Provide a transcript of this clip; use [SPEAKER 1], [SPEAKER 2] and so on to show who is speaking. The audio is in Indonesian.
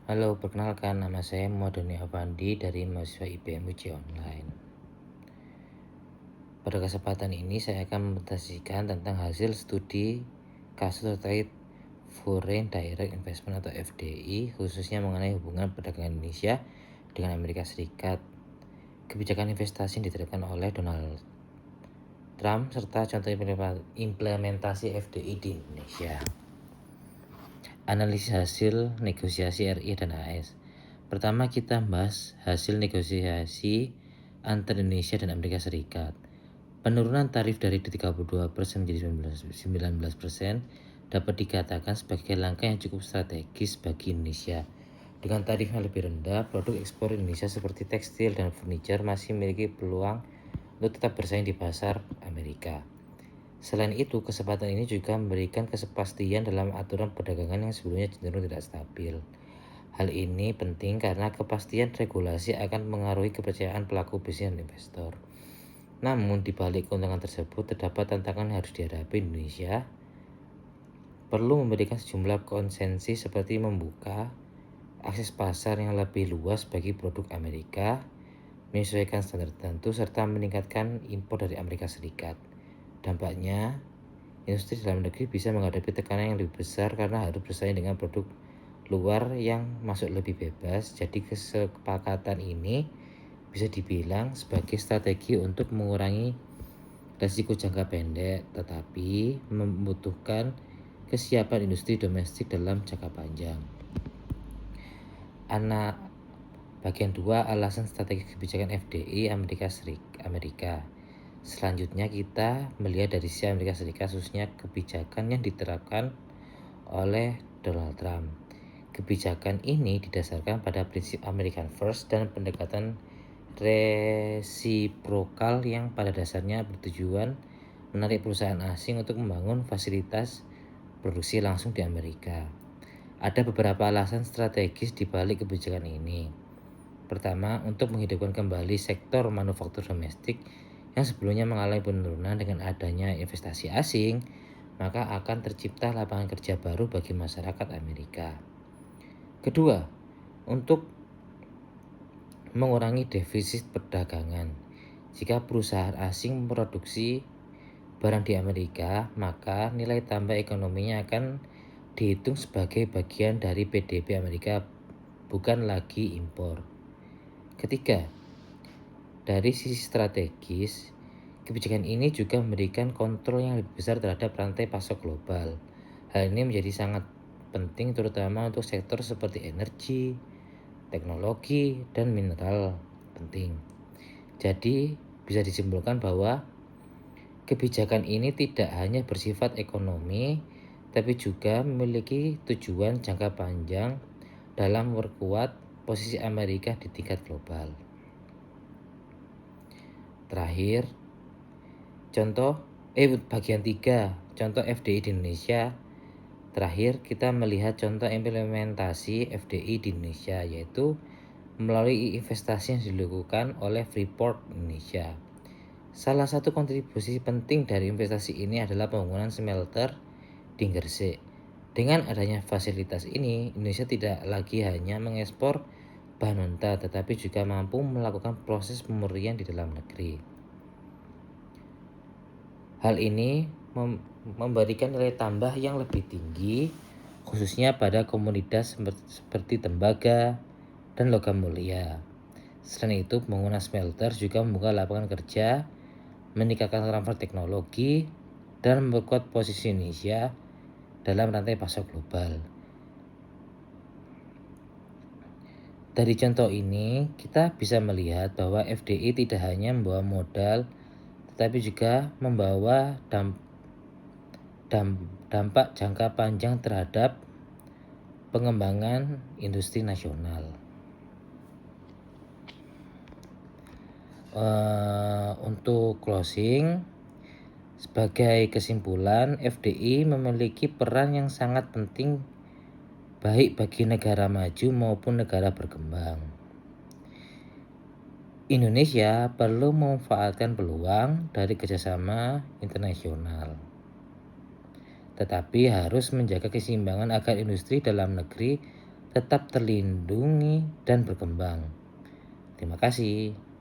[SPEAKER 1] Halo, perkenalkan nama saya Muhammad Afandi dari mahasiswa IPM Uji Online. Pada kesempatan ini saya akan mempresentasikan tentang hasil studi kasus terkait Foreign Direct Investment atau FDI, khususnya mengenai hubungan perdagangan Indonesia dengan Amerika Serikat, kebijakan investasi yang diterapkan oleh Donald Trump, serta contoh implementasi FDI di Indonesia. Analisis hasil negosiasi RI dan AS. Pertama kita bahas hasil negosiasi antara Indonesia dan Amerika Serikat. Penurunan tarif dari 32% menjadi 19% dapat dikatakan sebagai langkah yang cukup strategis bagi Indonesia. Dengan tarif yang lebih rendah, produk ekspor Indonesia seperti tekstil dan furniture masih memiliki peluang untuk tetap bersaing di pasar Amerika. Selain itu, kesempatan ini juga memberikan kepastian dalam aturan perdagangan yang sebelumnya cenderung tidak stabil. Hal ini penting karena kepastian regulasi akan mengaruhi kepercayaan pelaku bisnis dan investor. Namun, di balik keuntungan tersebut, terdapat tantangan yang harus dihadapi Indonesia. Perlu memberikan sejumlah konsensi seperti membuka akses pasar yang lebih luas bagi produk Amerika, menyesuaikan standar tertentu, serta meningkatkan impor dari Amerika Serikat. Dampaknya, industri dalam negeri bisa menghadapi tekanan yang lebih besar karena harus bersaing dengan produk luar yang masuk lebih bebas. Jadi kesepakatan ini bisa dibilang sebagai strategi untuk mengurangi risiko jangka pendek, tetapi membutuhkan kesiapan industri domestik dalam jangka panjang. Bagian 2, alasan strategi kebijakan FDI Amerika. Selanjutnya kita melihat dari sisi Amerika Serikat, khususnya kebijakan yang diterapkan oleh Donald Trump. Kebijakan ini didasarkan pada prinsip American First dan pendekatan resiprokal yang pada dasarnya bertujuan menarik perusahaan asing untuk membangun fasilitas produksi langsung di Amerika. Ada beberapa alasan strategis di balik kebijakan ini. Pertama, untuk menghidupkan kembali sektor manufaktur domestik yang sebelumnya mengalami penurunan. Dengan adanya investasi asing, maka akan tercipta lapangan kerja baru bagi masyarakat Amerika. Kedua, untuk mengurangi defisit perdagangan. Jika perusahaan asing memproduksi barang di Amerika, maka nilai tambah ekonominya akan dihitung sebagai bagian dari PDB Amerika, bukan lagi impor. Ketiga, dari sisi strategis, kebijakan ini juga memberikan kontrol yang lebih besar terhadap rantai pasok global. Hal ini menjadi sangat penting terutama untuk sektor seperti energi, teknologi, dan mineral penting. Jadi, bisa disimpulkan bahwa kebijakan ini tidak hanya bersifat ekonomi, tapi juga memiliki tujuan jangka panjang dalam memperkuat posisi Amerika di tingkat global. Terakhir, bagian 3, contoh FDI di Indonesia. Terakhir, kita melihat contoh implementasi FDI di Indonesia, yaitu melalui investasi yang dilakukan oleh Freeport Indonesia. Salah satu kontribusi penting dari investasi ini adalah pembangunan smelter di Gresik. Dengan adanya fasilitas ini, Indonesia tidak lagi hanya mengekspor bahan mentah, tetapi juga mampu melakukan proses pemurnian di dalam negeri. Hal ini memberikan nilai tambah yang lebih tinggi, khususnya pada komoditas seperti tembaga dan logam mulia. Selain itu, pembangunan smelter juga membuka lapangan kerja, meningkatkan transfer teknologi, dan memperkuat posisi Indonesia dalam rantai pasok global. Dari contoh ini, kita bisa melihat bahwa FDI tidak hanya membawa modal, tetapi juga membawa dampak jangka panjang terhadap pengembangan industri nasional. Untuk closing, sebagai kesimpulan, FDI memiliki peran yang sangat penting baik bagi negara maju maupun negara berkembang. Indonesia perlu memanfaatkan peluang dari kerjasama internasional, tetapi harus menjaga keseimbangan agar industri dalam negeri tetap terlindungi dan berkembang. Terima kasih.